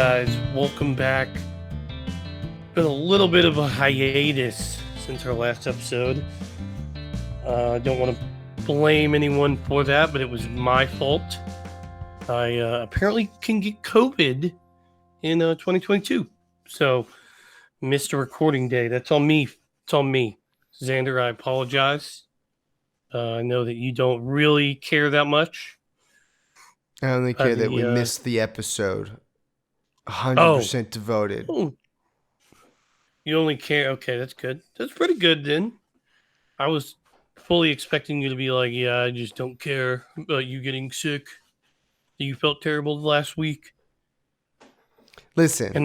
guys? Welcome back. Been a little bit of a hiatus since our last episode. I don't want to blame anyone for that, but it was my fault. I apparently can get COVID in 2022. So, missed a recording day. That's on me. It's on me. Zander, I apologize. I know that you don't really care that much. I only care that we missed the episode. 100% devoted. You only care. Okay, that's good. That's pretty good then. I was fully expecting you to be like, yeah, I just don't care about you getting sick. You felt terrible last week. Listen.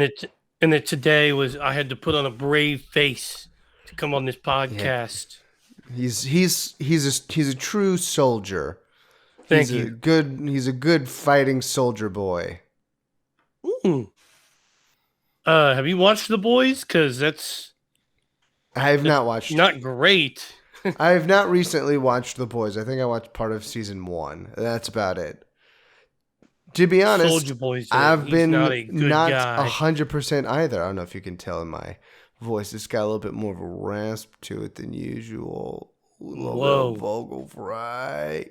And that today was I had to put on a brave face to come on this podcast. Yeah. He's a true soldier. Thank you. He's a good fighting soldier boy. Ooh. Have you watched The Boys? Because that's... I have not watched. Not great. I have not recently watched The Boys. I think I watched part of season 1. That's about it. To be honest, Soldier Boy, I've been not guy. 100% either. I don't know if you can tell in my voice. It's got a little bit more of a rasp to it than usual. A little bit vocal fry.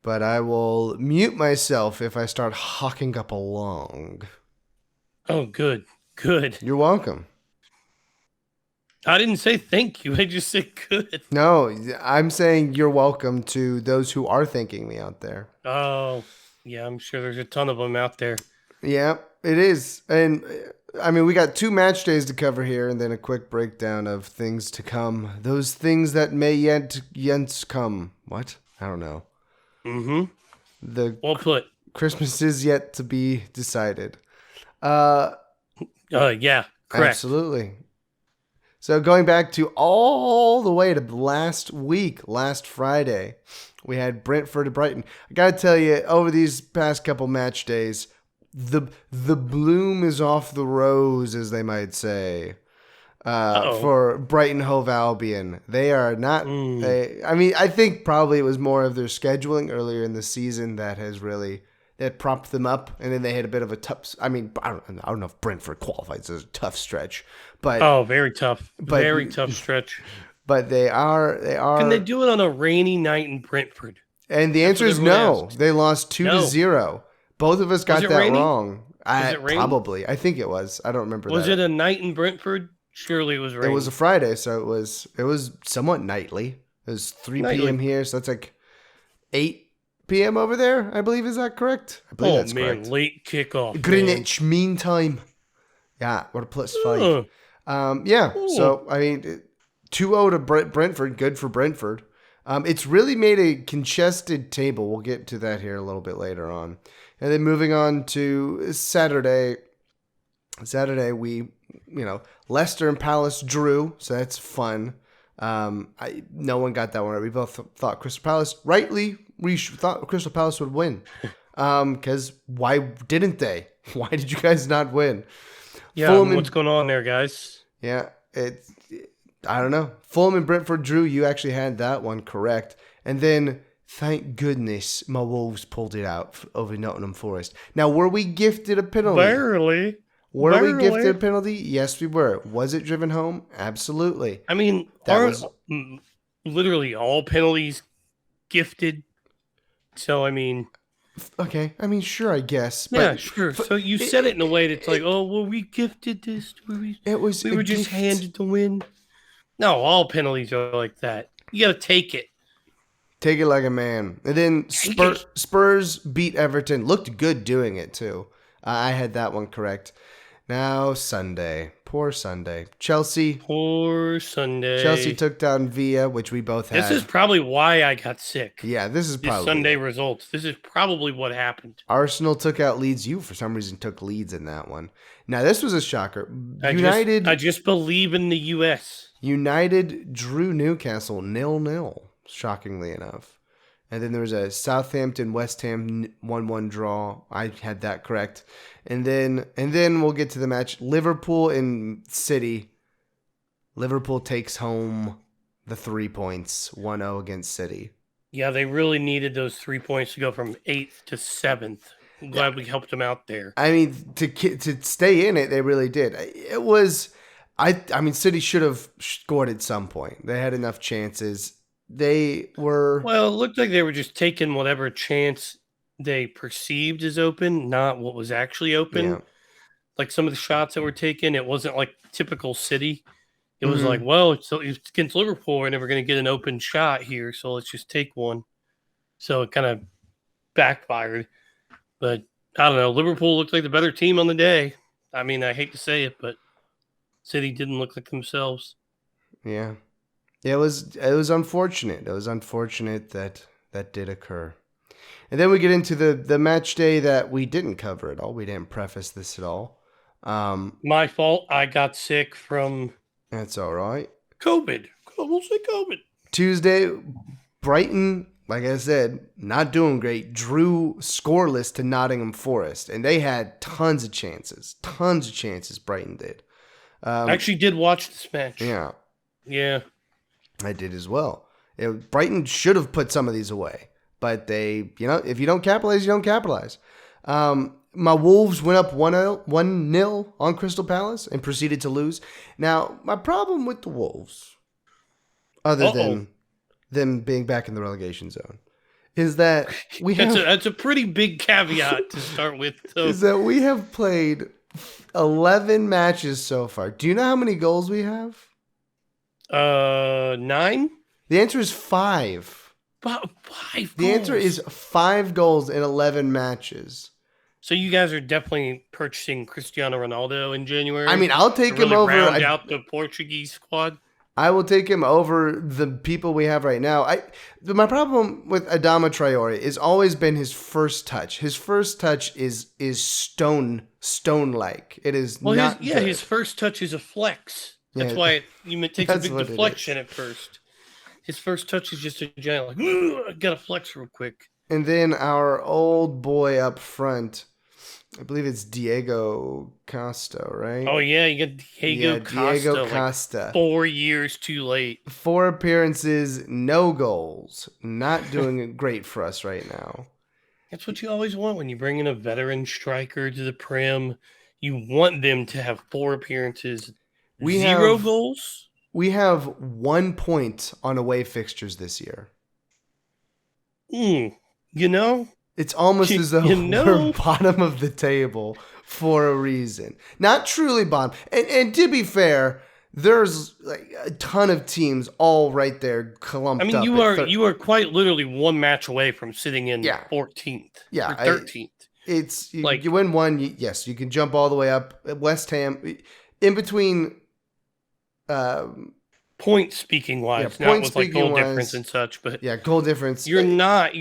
But I will mute myself if I start hawking up a lung. Oh, good. Good. You're welcome. I didn't say thank you. I just said good. No, I'm saying you're welcome to those who are thanking me out there. Oh, yeah, I'm sure there's a ton of them out there. Yeah, it is. And I mean, we got 2 match days to cover here and then a quick breakdown of things to come. Those things that may yet come. What? I don't know. Mm-hmm. Well put. Christmas is yet to be decided. Yeah, correct. Absolutely. So going back to all the way to last Friday, we had Brentford to Brighton. I got to tell you, over these past couple match days, the bloom is off the rose, as they might say, for Brighton Hove Albion. They are not... I think probably it was more of their scheduling earlier in the season that propped them up, and then they had a bit of a tough... I mean, I don't know if Brentford qualifies as a tough stretch, but... very tough. Very tough stretch. But they are... Can they do it on a rainy night in Brentford? And the answer is no. They lost 2-0. Both of us got that rainy? wrong. Was it rainy? Probably. I think it was. I don't remember Was it a night in Brentford? Surely it was rainy. It was a Friday, so it was somewhat nightly. It was 3 p.m. here, so that's like 8 p.m. over there, I believe. Is that correct? I believe that's correct. Late kickoff. Greenwich Mean Time. Yeah, what a +5. So, I mean, 2-0 to Brentford. Good for Brentford. It's really made a congested table. We'll get to that here a little bit later on. And then moving on to Saturday. We, Leicester and Palace drew, so that's fun. No one got that one right. We both thought Crystal Palace, rightly, we thought Crystal Palace would win. Because why didn't they? Why did you guys not win? Yeah, what's going on there, guys? Yeah, I don't know. Fulham and Brentford drew. You actually had that one correct. And then, thank goodness, my Wolves pulled it out over Nottingham Forest. Now, were we gifted a penalty? Barely. Were we gifted a penalty? Yes, we were. Was it driven home? Absolutely. I mean, aren't literally all penalties gifted? So, I mean... Okay. I mean, sure, I guess. But yeah, sure. So you said it in a way that's like, oh, well, we gifted this. We were just handed the win. No, all penalties are like that. You got to take it. Take it like a man. And then Spurs beat Everton. Looked good doing it, too. I had that one correct. Now, Sunday. Poor Sunday. Chelsea. Poor Sunday. Chelsea took down Villa, which we both had. This is probably why I got sick. Yeah, this is probably... Sunday results. This is probably what happened. Arsenal took out Leeds. You, for some reason, took Leeds in that one. Now, this was a shocker. I just believe in the U.S. United drew Newcastle 0-0, shockingly enough. And then there was a Southampton-West Ham 1-1 draw. I had that correct. And then we'll get to the match. Liverpool and City. Liverpool takes home the 3 points, 1-0 against City. Yeah, they really needed those 3 points to go from 8th to 7th. I'm Yeah, glad we helped them out there. I mean, to stay in it, they really did. It was, I mean, City should have scored at some point. They had enough chances. They were, Well, it looked like they were just taking whatever chance they perceived as open, not what was actually yeah. open. Like some of the shots that were taken, it wasn't like typical City. It was like, Hmm. well, it's against Liverpool. We're never going to get an open shot here, so let's just take one. So it kind of backfired. But I don't know. Liverpool looked like the better team on the day. I mean, I hate to say it, but City didn't look like themselves. Yeah. It was unfortunate. It was unfortunate that that did occur. And then we get into the match day that we didn't cover at all. We didn't preface this at all. My fault. I got sick from That's all right. COVID. We'll say COVID. Tuesday, Brighton, like I said, not doing great, drew scoreless to Nottingham Forest, and they had tons of chances. Tons of chances, Brighton did. I actually did watch this match. Yeah, Yeah. I did as well. Brighton should have put some of these away, but they, if you don't capitalize, you don't capitalize. My Wolves went up 1-0 on Crystal Palace and proceeded to lose. Now, my problem with the Wolves, other than them being back in the relegation zone, is that that's a pretty big caveat to start with. Though. Is that we have played 11 matches so far. Do you know how many goals we have? 9? The answer is 5. About 5 The goals. answer is 5 goals in 11 matches. So you guys are definitely purchasing Cristiano Ronaldo in January. I mean, I'll take to really him over. Round out the Portuguese squad. I will take him over the people we have right now. My problem with Adama Traore has always been his first touch. His first touch is stone-like. It is not. His first touch is a flex. That's why it takes a big deflection at first. His first touch is just a giant, like, I gotta flex real quick. And then our old boy up front, I believe it's Diego Costa, right? Oh, yeah, you got Diego Costa. Like 4 years too late. 4 appearances, no goals. Not doing great for us right now. That's what you always want when you bring in a veteran striker to the Prem. You want them to have 4 appearances, 0 goals. We have 1 point on away fixtures this year. It's almost as though we're bottom of the table for a reason. Not truly bottom. And to be fair, there's like a ton of teams all right there clumped up. I mean, you are quite literally 1 match away from sitting in 14th or 13th. You win one, yes, you can jump all the way up. West Ham, in between... point speaking wise, not with like goal difference and such, but goal difference. You're not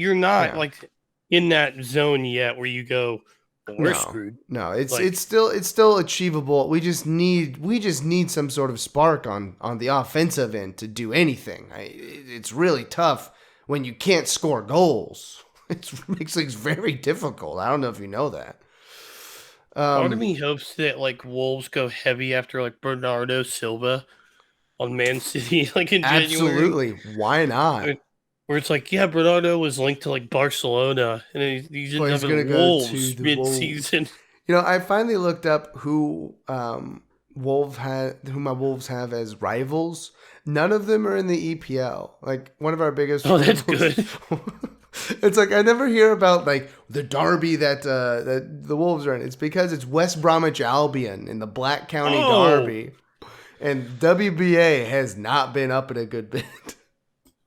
like in that zone yet where you go, well, we're screwed. No, it's still achievable. We just need some sort of spark on the offensive end to do anything. It's really tough when you can't score goals. It makes things very difficult. I don't know if you know that. Part of me hopes that like Wolves go heavy after like Bernardo Silva on Man City, like in January. Absolutely, why not? Where it's like, Bernardo was linked to like Barcelona, and he's going to go Wolves mid-season. I finally looked up who my Wolves have as rivals. None of them are in the EPL. Like one of our biggest. Oh, that's good. It's like I never hear about like the derby that the Wolves are in. It's because it's West Bromwich Albion in the Black County Derby. And WBA has not been up in a good bit.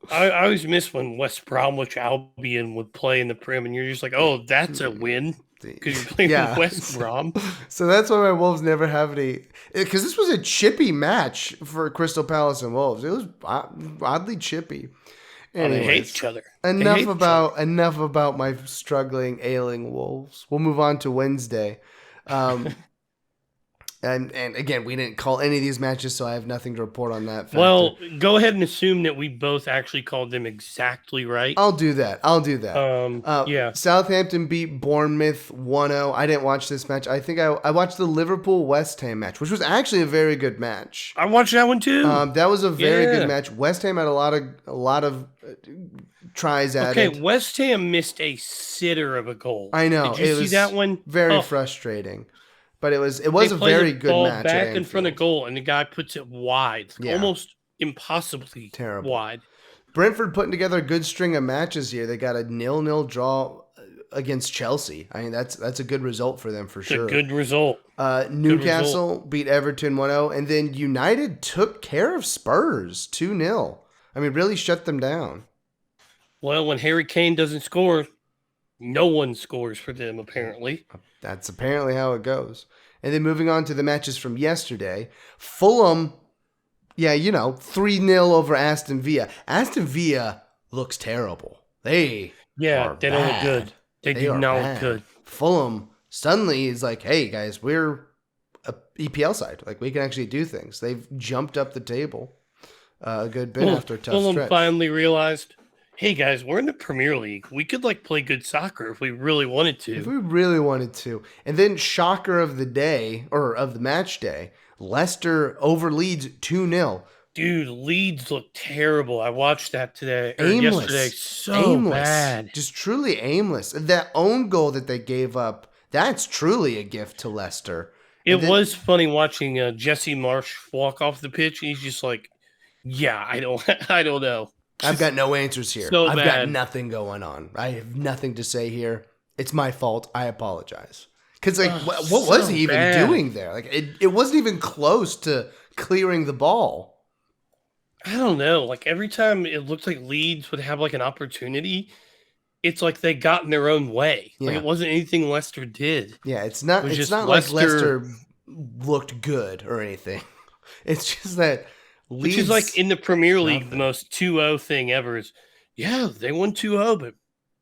I always miss when West Bromwich Albion would play in the Prem, and you're just like, oh, that's a win. Because you're playing with West Brom. So that's why my Wolves never have any... Because this was a chippy match for Crystal Palace and Wolves. It was oddly chippy. Anyways, they hate each other. Enough about my struggling, ailing Wolves. We'll move on to Wednesday. And again, we didn't call any of these matches, so I have nothing to report on that factor. Well, go ahead and assume that we both actually called them exactly right. I'll do that. Southampton beat Bournemouth 1-0. I didn't watch this match. I think I watched the Liverpool-West Ham match, which was actually a very good match. I watched that one too. That was a very good match. West Ham had a lot of tries Okay, added. West Ham missed a sitter of a goal. I know. Did you see that one? Very Oh, frustrating. But it was they a play very the good ball match at back in front of Anfield. goal, and the guy puts it wide, like Yeah. almost impossibly Terrible. wide. Brentford putting together a good string of matches here. They got a 0-0 draw against Chelsea. I mean, that's a good result for them for It's sure. a good result. Newcastle beat Everton 1-0, and then United took care of Spurs 2-0. I mean, really shut them down. Well, when Harry Kane doesn't score, no one scores for them, apparently. That's apparently how it goes. And then moving on to the matches from yesterday, Fulham, 3-0 over Aston Villa. Aston Villa looks terrible. They Yeah, are they don't look good. They do are not bad. look good. Fulham suddenly is like, hey guys, we're a EPL side. Like we can actually do things. They've jumped up the table a good bit after a tough Fulham stretch. finally realized, hey guys, we're in the Premier League. We could play good soccer if we really wanted to. If we really wanted to. And then shocker of the day, or of the match day, Leicester over Leeds 2-0. Dude, Leeds look terrible. I watched that today. Yesterday. So bad. Just truly aimless. That own goal that they gave up, that's truly a gift to Leicester. It was funny watching Jesse Marsh walk off the pitch. And he's just like, yeah, I don't know. I've got no answers here. So I've got bad. nothing going on. I have nothing to say here. It's my fault. I apologize. Because what was he even doing there? Like it wasn't even close to clearing the ball. I don't know. Like every time it looked like Leeds would have an opportunity, it's like they got in their own way. Yeah. Like it wasn't anything Leicester did. Yeah, it's not like Leicester looked good or anything. It's just that Leeds, which is like in the Premier League, the most 2-0 thing ever is, yeah, they won 2-0, but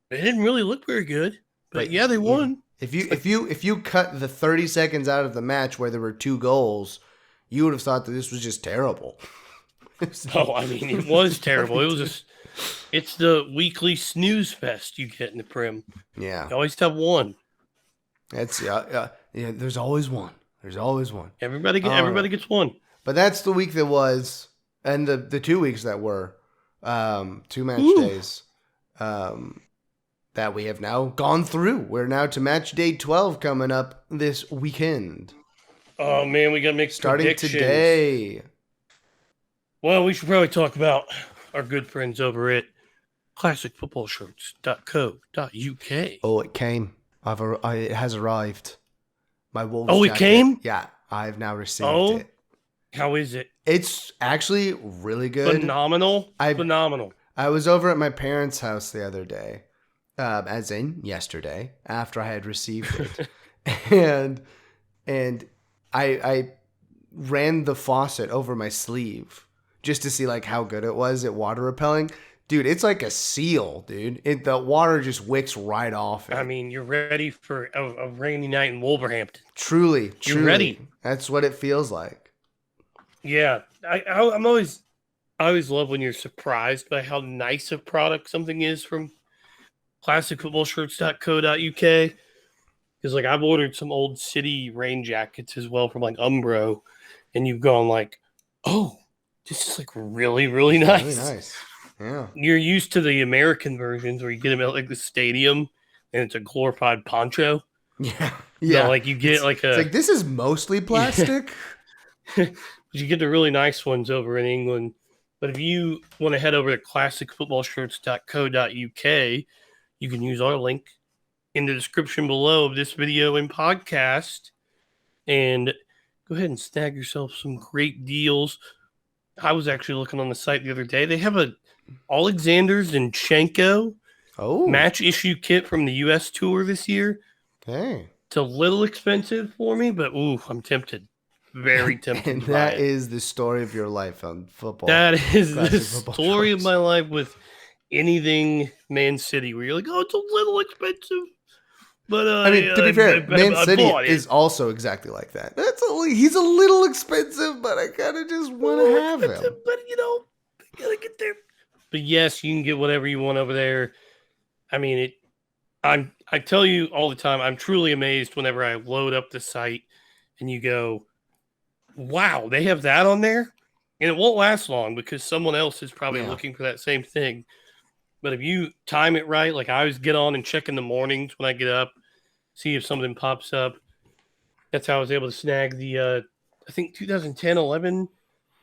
they didn't really look very good. But yeah, they won. If you cut the 30 seconds out of the match where there were 2 goals, you would have thought that this was just terrible. Oh, I mean, it was terrible. It was it's the weekly snooze fest you get in the Prem. Yeah. You always have one. That's there's always one. There's always one. Everybody gets one. But that's the week that was, and the 2 weeks that were 2 match days that we have now gone through. We're now to match day 12 coming up this weekend. Oh man, we got to make starting predictions today. Well, we should probably talk about our good friends over at classicfootballshirts.co.uk. Oh, it came. It has arrived. My Wolves it came? Yeah, I've now received it. How is it? It's actually really good. Phenomenal. Phenomenal. I was over at my parents' house the other day, as in yesterday, after I had received it. and I ran the faucet over my sleeve just to see how good it was at water repelling. Dude, it's like a seal, dude. The water just wicks right off it. I mean, you're ready for a rainy night in Wolverhampton. Truly. You're ready. That's what it feels like. Yeah, I always love when you're surprised by how nice a product something is from classicfootballshirts.co.uk. Because I've ordered some Old City rain jackets as well from Umbro, and you've gone oh, this is really, really nice. Really nice. Yeah. You're used to the American versions where you get them at the stadium and it's a glorified poncho. Yeah. Yeah. So, you get it's this is mostly plastic. But you get the really nice ones over in England. But if you want to head over to classicfootballshirts.co.uk, you can use our link in the description below of this video and podcast and go ahead and snag yourself some great deals. I was actually looking on the site the other day. They have a Alexander Zinchenko match issue kit from the U.S. tour this year. Okay. It's a little expensive for me, but I'm tempted. Very tempted. And that is the story of your life on football. That is the story of my life with anything Man City, where you're it's a little expensive. But I mean, to be fair, Man City is also exactly like that. He's a little expensive, but I kind of just want to have him. But gotta get there. But yes, you can get whatever you want over there. I mean, I tell you all the time, I'm truly amazed whenever I load up the site and you go, wow, they have that on there? And it won't last long because someone else is probably looking for that same thing. But if you time it right, like I always get on and check in the mornings when I get up, see if something pops up. That's how I was able to snag the, I think 2010-11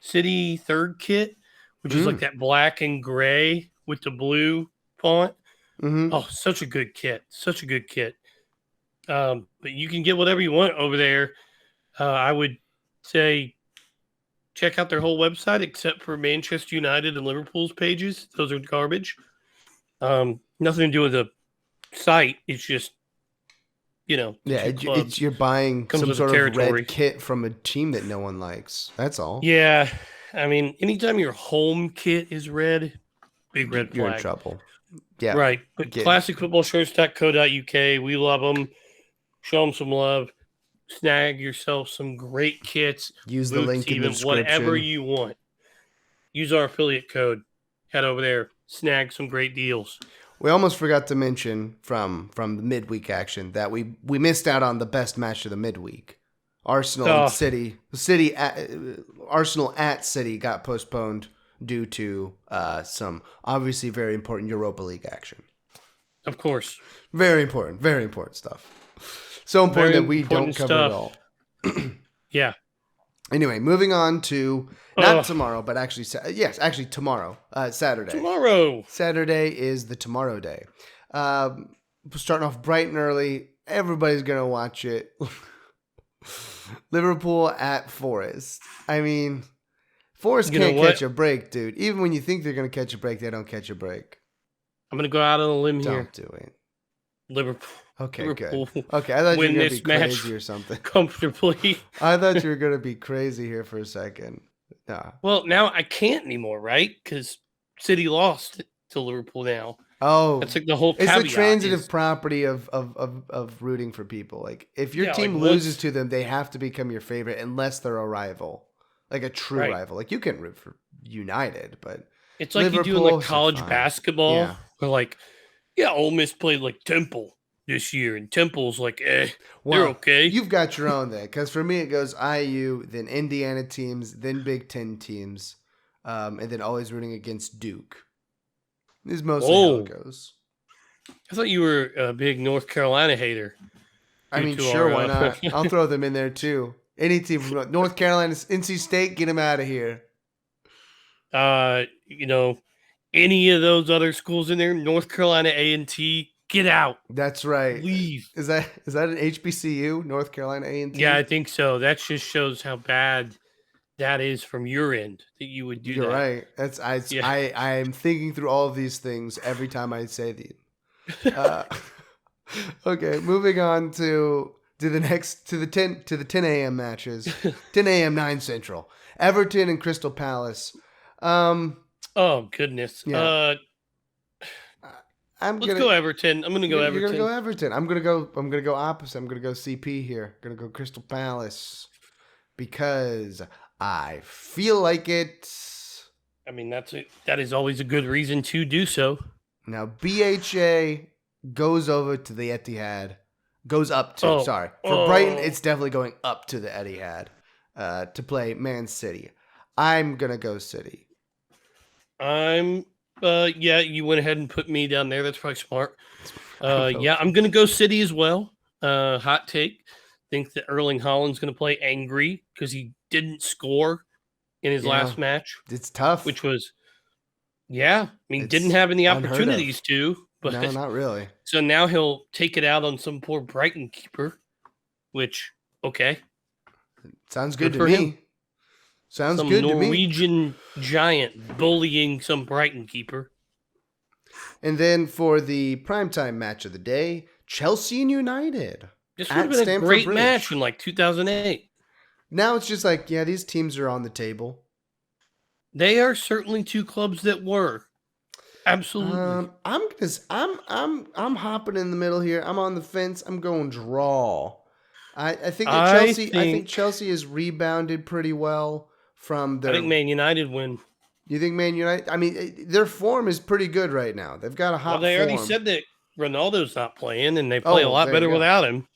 City third kit, which is like that black and gray with the blue font. Mm-hmm. Oh, such a good kit. Such a good kit. But you can get whatever you want over there. I would say check out their whole website except for Manchester United and Liverpool's pages. Those are garbage. Nothing to do with the site. It's just, it's you're buying some sort of red kit from a team that no one likes. That's all. Yeah. I mean, anytime your home kit is red, big red flag. You're in trouble. Yeah. Right. But classicfootballshirts.co.uk. We love them. Show them some love. Snag yourself some great kits. Use the link in the description. Whatever you want. Use our affiliate code. Head over there. Snag some great deals. We almost forgot to mention from the midweek action that we missed out on the best match of the midweek. Arsenal and City. Arsenal at City got postponed due to some obviously very important Europa League action. Of course. Very important stuff. So important that we don't cover it all. Yeah. Anyway, moving on to not tomorrow, but actually, tomorrow, Saturday. Tomorrow. Saturday is the tomorrow day. Starting off bright and early. Everybody's going to watch it. Liverpool at Forest. I mean, Forest can't catch a break, dude. Even when you think they're going to catch a break, they don't catch a break. I'm going to go out on a limb here. Don't do it. Liverpool. Okay, Liverpool good. Okay, I thought you were going to be crazy or something. Comfortably. I thought you were going to be crazy here for a second. Nah. Well, now I can't anymore, right? Because City lost to Liverpool now. Oh, that's like the whole caveat. It's the transitive property of rooting for people. Like if your team loses to them, they have to become your favorite unless they're a rival, like a true rival. Like you can root for United, but it's like Liverpool, you do in like college basketball, where Ole Miss played like Temple this year, and Temple's like, they're okay. You've got your own there, because for me it goes IU, then Indiana teams, then Big Ten teams, and then always rooting against Duke. This is mostly how it goes. I thought you were a big North Carolina hater. I mean, sure, why not? I'll throw them in there too. Any team from North Carolina, NC State, get them out of here. Any of those other schools in there, North Carolina A&T, get out. That's right. Leave. Is that an HBCU, North Carolina A&T? Yeah, I think so. That just shows how bad that is from your end that you would do that. You're right. I am thinking through all of these things every time I say these. Okay, moving on to the 10 a.m. matches. 10 a.m. 9 Central. Everton and Crystal Palace. Oh goodness. Yeah. Let's go Everton. I'm gonna go Everton. You're gonna go Everton. I'm gonna go opposite. I'm gonna go CP here. I'm gonna go Crystal Palace because I feel like it. I mean, that is always a good reason to do so. Now BHA goes over to the Etihad. Goes up to for Brighton. It's definitely going up to the Etihad to play Man City. I'm gonna go City. You went ahead and put me down there. That's probably smart. I'm going to go City as well. Hot take. Think that Erling Haaland's going to play angry because he didn't score in his last match. It's tough. Which was, didn't have any opportunities to. But no, not really. So now he'll take it out on some poor Brighton keeper, which, okay. Sounds good to me. Him. Sounds some good to me. Norwegian giant bullying some Brighton keeper. And then for the primetime match of the day, Chelsea and United. This would have been a great match in like 2008. Now it's just like, these teams are on the table. They are certainly two clubs that were. Absolutely. I'm hopping in the middle here. I'm on the fence. I'm going draw. I think Chelsea has rebounded pretty well. I think Man United win. You think Man United? I mean, their form is pretty good right now. They've got a hot form. They already said that Ronaldo's not playing, and they play a lot better without him.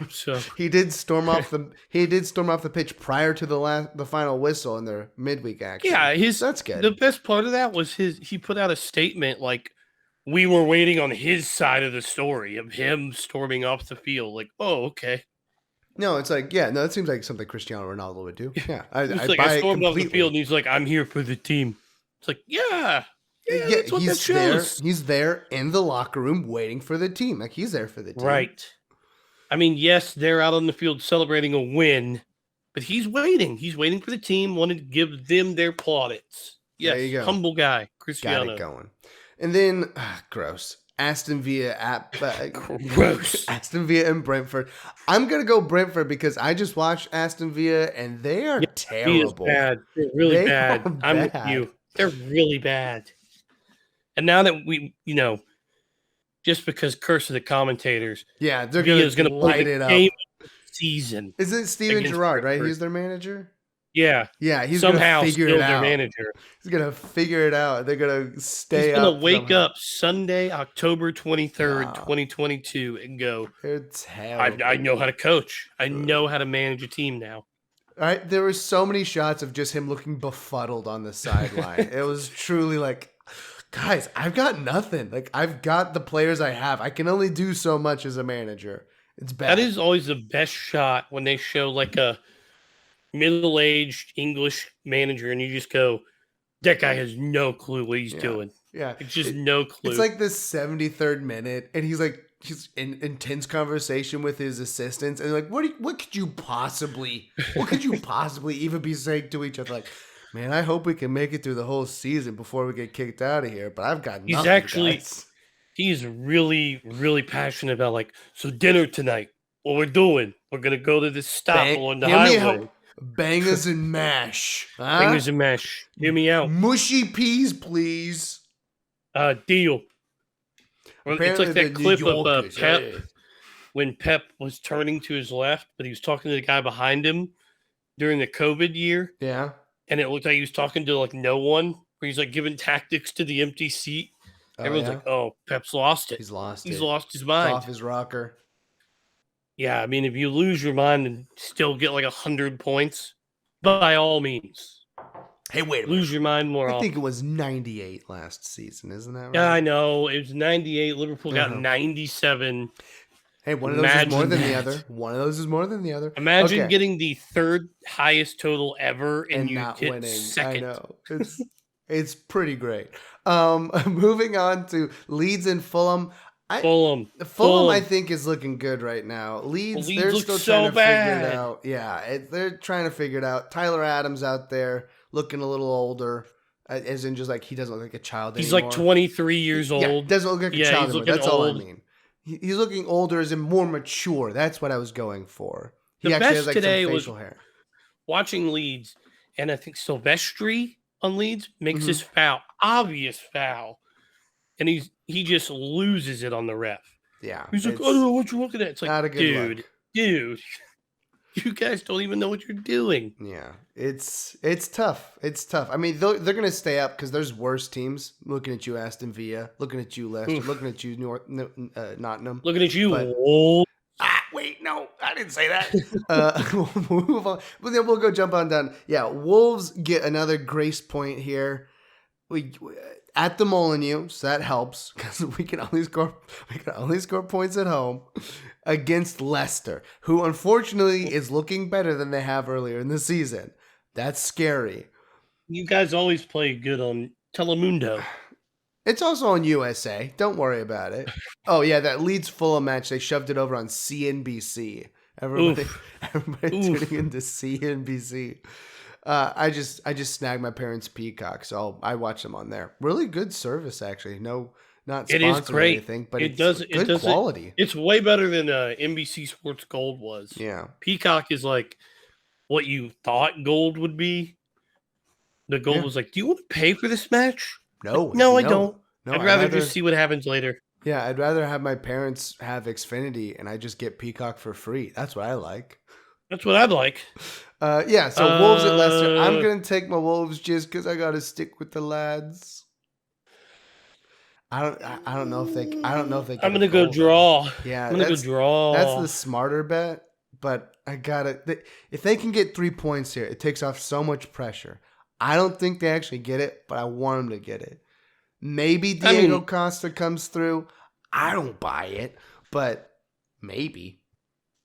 So he did storm off the pitch prior to the final whistle in their midweek action. Yeah, that's good. The best part of that was he put out a statement like, we were waiting on his side of the story of him storming off the field. Like, oh, okay. No, it's like, yeah, no, it seems like something Cristiano Ronaldo would do. Yeah, It's I like I buy it stormed off the completely. field and he's like, I'm here for the team. It's like, yeah, Yeah, that's what that he's there. shows. He's there in the locker room waiting for the team. Like, he's there for the team. Right. I mean, yes, they're out on the field celebrating a win, but he's waiting. He's waiting for the team, wanted to give them their plaudits. Yes, There you go. humble guy, Got Cristiano. it going. And then, gross. Aston Villa at Gross. Aston Villa and Brentford. I'm gonna go Brentford because I just watched Aston Villa and they are terrible. Bad. They're really They bad. are I'm with bad. you. They're really bad. And now that we, just because curse of the commentators, Yeah, they're Villa's gonna going to play light the it up. game of the season. Is it Steven against Gerrard, right? Brentford. He's their manager. Yeah. Yeah, he's somehow gonna figure still it their out. manager. He's gonna figure it out. They're gonna stay He's up. going to wake somehow. up Sunday, October 23rd, Wow. 2022 and go, They're terrible. I know how to coach. I know how to manage a team now. All right, there were so many shots of just him looking befuddled on the sideline. It was truly like, guys, I've got nothing. Like, I've got the players I have. I can only do so much as a manager. It's bad. That is always the best shot when they show like a middle-aged English manager and you just go, that guy has no clue what he's doing. Yeah. It's just no clue. It's like the 73rd minute, and he's in intense conversation with his assistants, and they're like, what could you possibly even be saying to each other? Like, man, I hope we can make it through the whole season before we get kicked out of here, but I've got nothing, he's really, really passionate about like, so dinner tonight, what we're doing, we're going to go to this stop along the highway. Bangers and mash. Huh? Bangers and mash. Hear me out. Mushy peas, please. Deal. Apparently it's like that clip of Pep yeah. when Pep was turning to his left, but he was talking to the guy behind him during the COVID year. Yeah. And it looked like he was talking to like no one, where he's like giving tactics to the empty seat. Everyone's like, oh, Pep's lost it. He's lost his mind. Off his rocker. Yeah, I mean, if you lose your mind and still get like 100 points, by all means. Hey, wait a minute. Lose your mind more often. I think it was 98 last season, isn't that right? Yeah, I know. It was 98. Liverpool got 97. Hey, one of those is more than the other. One of those is more than the other. Imagine getting the third highest total ever and you not get winning. second. I know. It's pretty great. Moving on to Leeds and Fulham. Fulham, I think, is looking good right now. Leeds they're still trying to figure it out. Yeah, they're trying to figure it out. Tyler Adams out there looking a little older, as in just like he doesn't look like a child anymore. He's like 23 years old. Yeah, doesn't look like a child anymore. That's all I mean. He's looking older, as in more mature. That's what I was going for. He actually has like some facial hair. Watching Leeds, and I think Silvestri on Leeds makes this foul, obvious foul, and he just loses it on the ref. Yeah. He's like, I don't know what you're looking at. It's like, not a good dude, you guys don't even know what you're doing. Yeah. It's tough. It's tough. I mean, they're going to stay up because there's worse teams. Looking at you, Aston Villa. Looking at you, Leicester. Looking at you, Nottingham. Looking at you, old. Wait, no, I didn't say that. We'll move on. But then we'll go jump on down. Yeah, Wolves get another grace point here. We at the Molineux, so that helps because we can only score points at home against Leicester, who unfortunately is looking better than they have earlier in the season. That's scary. You guys always play good on Telemundo. It's also on USA. Don't worry about it. Oh yeah, that Leeds Fulham match, they shoved it over on CNBC. Everybody tuning into CNBC. I just snagged my parents' Peacock, so I watch them on there. Really good service, actually. No, not sponsored it is great. Or anything, but it's good quality. It's way better than NBC Sports Gold was. Yeah, Peacock is like what you thought Gold would be. The Gold was like, do you want to pay for this match? No, like, no, I don't. No, I'd rather just see what happens later. Yeah, I'd rather have my parents have Xfinity and I just get Peacock for free. That's what I like. That's what I'd like. Yeah, so Wolves at Leicester. I'm going to take my Wolves just because I got to stick with the lads. I don't know if they I'm going to go draw. Yeah, I'm going to go draw. That's the smarter bet, but I got to if they can get 3 points here, it takes off so much pressure. I don't think they actually get it, but I want them to get it. Maybe Diego Costa comes through. I don't buy it, but maybe.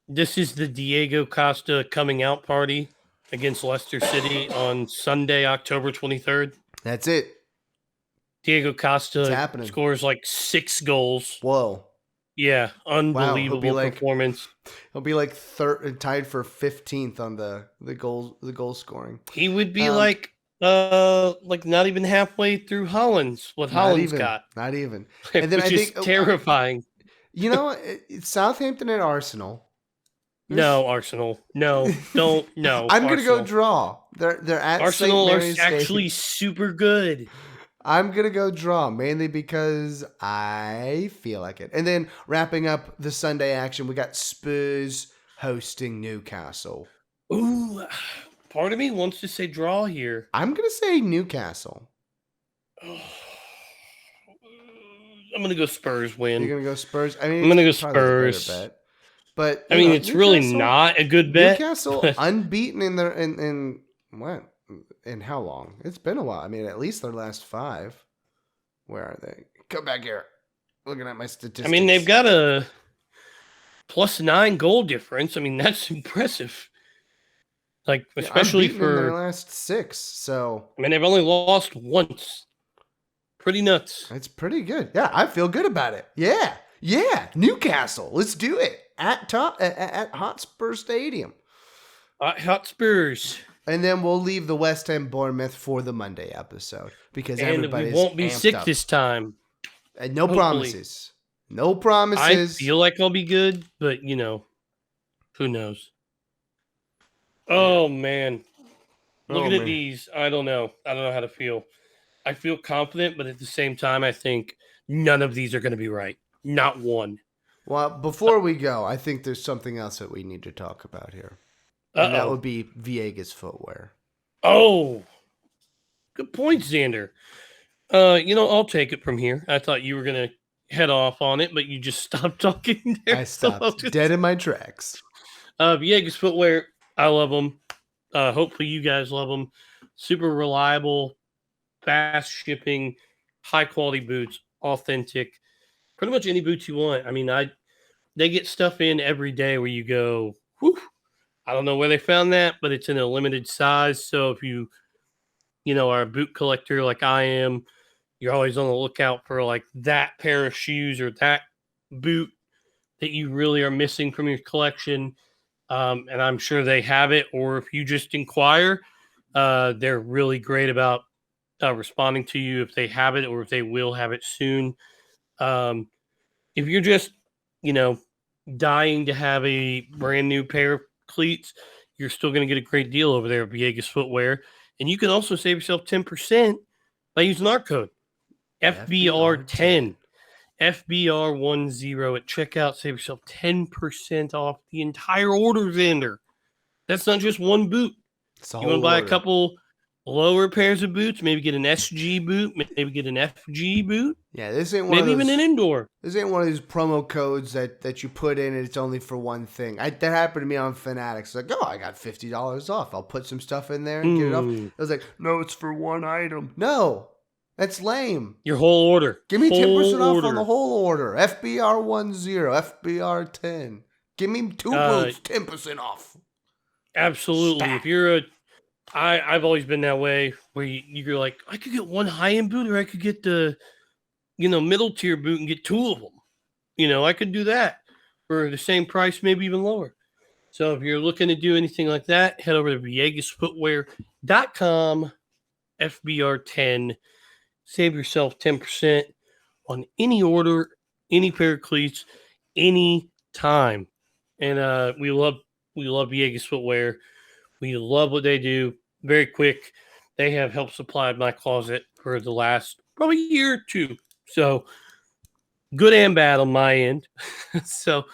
This is the Diego Costa coming out party against Leicester City on Sunday, October 23rd. That's it. Diego Costa scores like 6 goals. Whoa. Yeah, unbelievable performance. He'll be like tied for 15th on the goal scoring. He would be like not even halfway through Haaland's got. Not even. And then I think terrifying. You know, it's Southampton and Arsenal. No, Arsenal. No, don't. No, I'm gonna go draw. They're at Arsenal St. Mary's are actually super good. I'm gonna go draw mainly because I feel like it. And then wrapping up the Sunday action, we got Spurs hosting Newcastle. Ooh, part of me wants to say draw here. I'm gonna say Newcastle. I'm gonna go Spurs win. You're gonna go Spurs. I mean, I'm gonna go Spurs. Bet. But I mean, it's really not a good bet. Newcastle unbeaten in their in what? In how long? It's been a while. I mean, at least their last 5. Where are they? Come back here. Looking at my statistics. I mean, they've got a +9 goal difference. I mean, that's impressive. Like, especially for their last 6. So I mean, they've only lost once. Pretty nuts. It's pretty good. Yeah, I feel good about it. Yeah. Newcastle. Let's do it at Hotspur Stadium. Hotspurs. And then we'll leave the West Ham Bournemouth for the Monday episode because everybody won't be sick this time. And no promises. No promises. I feel like I'll be good, but who knows? Oh man, looking at these, I don't know how to feel. I feel confident, but at the same time, I think none of these are going to be right. Not one. Well, before we go, I think there's something else that we need to talk about here. And that would be Viegas footwear. Oh, good point, Zander. I'll take it from here. I thought you were going to head off on it, but you just stopped talking there. I stopped dead in my tracks. Viegas footwear, I love them. Hopefully you guys love them. Super reliable, fast shipping, high quality boots, authentic. Pretty much any boots you want. I mean, they get stuff in every day where you go, whew. I don't know where they found that, but it's in a limited size. So if you are a boot collector like I am, you're always on the lookout for like that pair of shoes or that boot that you really are missing from your collection. And I'm sure they have it. Or if you just inquire, they're really great about responding to you if they have it or if they will have it soon. If you're just, dying to have a brand new pair of cleats, you're still going to get a great deal over there at Viegas Footwear. And you can also save yourself 10% by using our code FBR10. FBR10 at checkout. Save yourself 10% off the entire order, Zander. That's not just one boot. You want to buy a couple lower pairs of boots, maybe get an SG boot, maybe get an FG boot. Yeah, this ain't one of those, even an indoor. This ain't one of these promo codes that you put in and it's only for one thing. That happened to me on Fanatics. Like, I got $50 off. I'll put some stuff in there and get it off. I was like, no, it's for one item. No, that's lame. Your whole order. Give me 10% off on the whole order. FBR10, FBR10. Give me 2 boots, 10% off. Absolutely. Stat. If you're I've always been that way where you're like, I could get one high-end boot or I could get the, middle tier boot and get 2 of them. I could do that for the same price, maybe even lower. So if you're looking to do anything like that, head over to ViegasFootwear.com, FBR10. Save yourself 10% on any order, any pair of cleats, any time. And we love Viegas Footwear. We love what they do. Very quick. They have helped supply my closet for the last probably year or 2. So good and bad on my end. So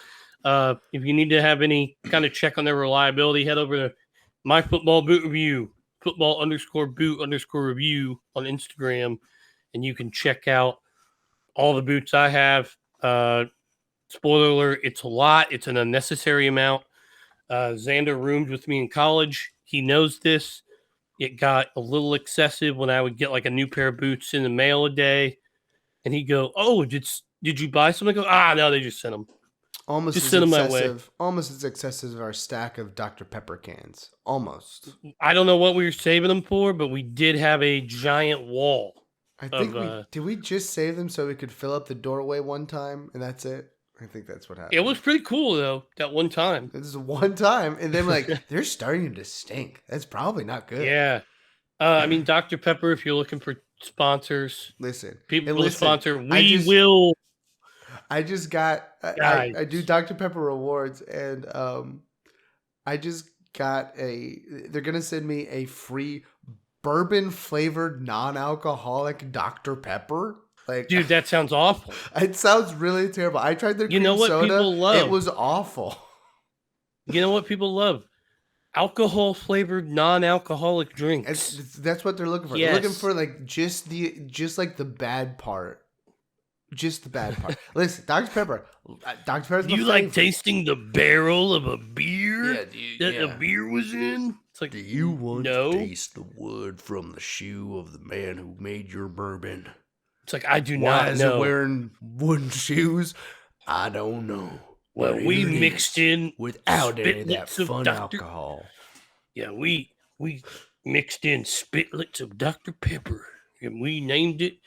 if you need to have any kind of check on their reliability, head over to My Football Boot Review, football_boot_review on Instagram, and you can check out all the boots I have. Spoiler alert, it's a lot. It's an unnecessary amount. Zander roomed with me in college. He knows this. It got a little excessive when I would get like a new pair of boots in the mail a day. and he'd go, "Oh, did you buy something?" I go, no, they just sent them. Almost Just as send them my way. almost as excessive as our stack of Dr. Pepper cans. Almost. I don't know what we were saving them for, but we did have a giant wall. I think did we just save them so we could fill up the doorway one time and that's it? I think that's what happened. It was pretty cool though, that one time. This is one time, and then like they're starting to stink. That's probably not good. Yeah. I mean, Dr. Pepper, if you're looking for sponsors, people to sponsor, will. I just got, I do Dr. Pepper rewards, and I just got they're going to send me a free bourbon flavored non-alcoholic Dr. Pepper. Like, dude, that sounds awful. It sounds really terrible. I tried their cream soda. People love? It was awful. You know what people love? Alcohol flavored non-alcoholic drinks. That's what they're looking for. Yes. They're looking for like just like the bad part. Just the bad part. Listen, Dr. Pepper. Dr. Pepper's do you like tasting the barrel of a beer the beer was in? It's like, do you want to taste the wood from the shoe of the man who made your bourbon? It's like, I do Why not is know. It wearing wooden shoes? I don't know. Well, we mixed in without any of that fun alcohol. Yeah, we mixed in spitlets of Dr. Pepper, and we named it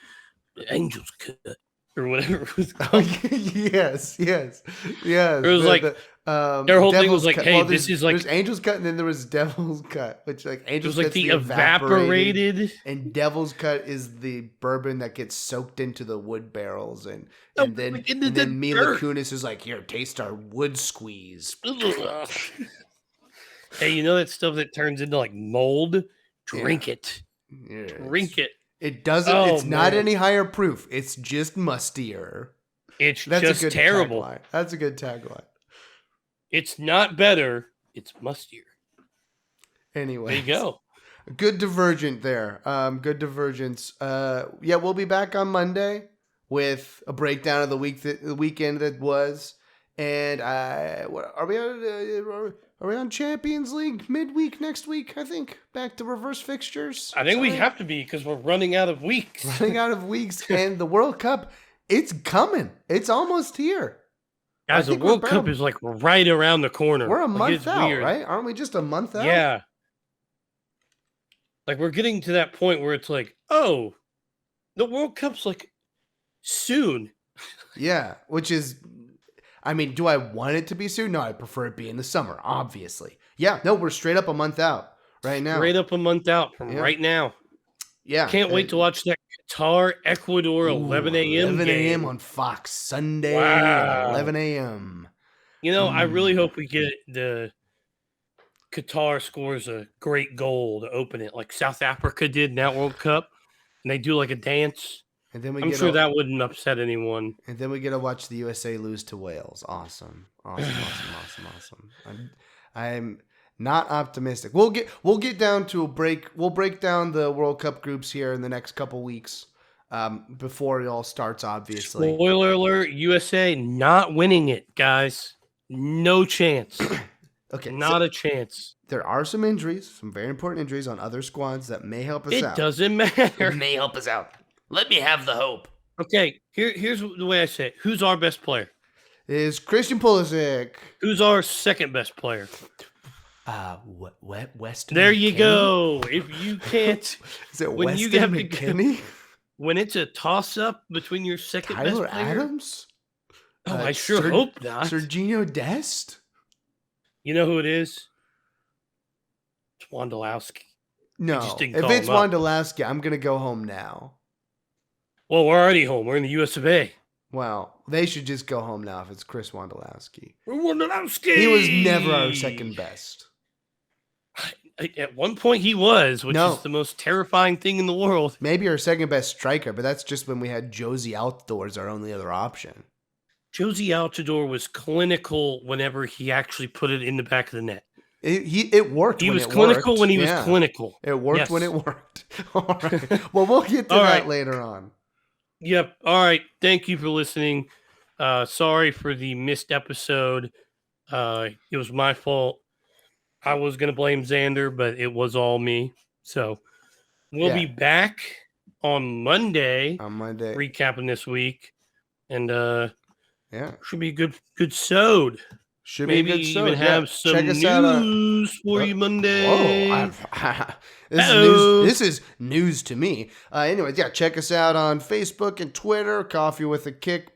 the Angel's Cut or whatever it was called. yes. It was their whole thing was like, hey, this is like there's Angel's Cut, and then there was Devil's Cut, which like Angel's Cut, like the evaporated, and Devil's Cut is the bourbon that gets soaked into the wood barrels, and then Mila Kunis is like, here, taste our wood squeeze. Hey, you know that stuff that turns into like mold? Drink it. Yeah, drink it. It doesn't. It's not any higher proof. It's just mustier. That's just terrible. Tagline. That's a good tagline. It's not better. It's mustier. Anyway, there you go. Good divergent there. Good divergence. Yeah, we'll be back on Monday with a breakdown of the weekend that was. And what are we on? Are we on Champions League midweek next week? I think back to reverse fixtures. I think we have to be because we're running out of weeks. And the World Cup, it's coming. It's almost here. Guys, the World Cup is like right around the corner. We're a month out, right? Aren't we just a month out? Yeah. Like we're getting to that point where it's like, oh, the World Cup's like soon. Yeah, which is, I mean, do I want it to be soon? No, I prefer it be in the summer, obviously. Yeah, no, we're straight up a month out right now. Straight up a month out from right now. Yeah. Can't wait to watch that Qatar, Ecuador, 11 a.m. 11 a.m. on Fox Sunday at 11 a.m. You know, I really hope we get the Qatar scores a great goal to open it, like South Africa did in that World Cup, and they do like a dance. And then I'm sure that wouldn't upset anyone. And then we get to watch the USA lose to Wales. Awesome. I'm not optimistic. We'll get down to a break. We'll break down the World Cup groups here in the next couple weeks before it all starts, obviously. Spoiler alert, USA not winning it, guys. No chance. Okay. Not a chance. There are some injuries, some very important injuries on other squads that may help us out. It doesn't matter. It may help us out. Let me have the hope. Okay, here's the way I say it. Who's our best player? Is Christian Pulisic. Who's our second best player? Weston. There you go. If you can't, is it when Weston McKennie? When it's a toss-up between your second best player, Tyler Adams. Oh, I sure hope not. Serginho Dest. You know who it is? It's Wondolowski. No, if it's Wondolowski, I'm gonna go home now. Well, we're already home. We're in the US of A. Well, they should just go home now if it's Chris Wondolowski. Wondolowski! He was never our second best. At one point he was, which is the most terrifying thing in the world. Maybe our second best striker, but that's just when we had Josie Altidore as our only other option. Josie Altidore was clinical whenever he actually put it in the back of the net. It worked. He was clinical when he was clinical. It worked when it worked. All right. Well, we'll get to that later on. Yep. All right. Thank you for listening. Sorry for the missed episode. It was my fault. I was going to blame Zander, but it was all me. So we'll be back on Monday. On Monday. Recapping this week. And yeah. Should be a good sode. Should Maybe be a good even show. have some Check us news for you Monday. Whoa. This is news to me. Anyways, yeah, check us out on Facebook and Twitter, Coffee with a Kick.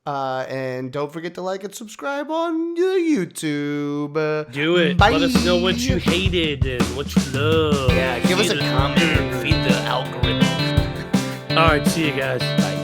And don't forget to like and subscribe on YouTube. Do it. Bye. Let us know what you hated and what you love. Yeah, give us a comment. Feed the algorithm. All right, see you guys. Bye.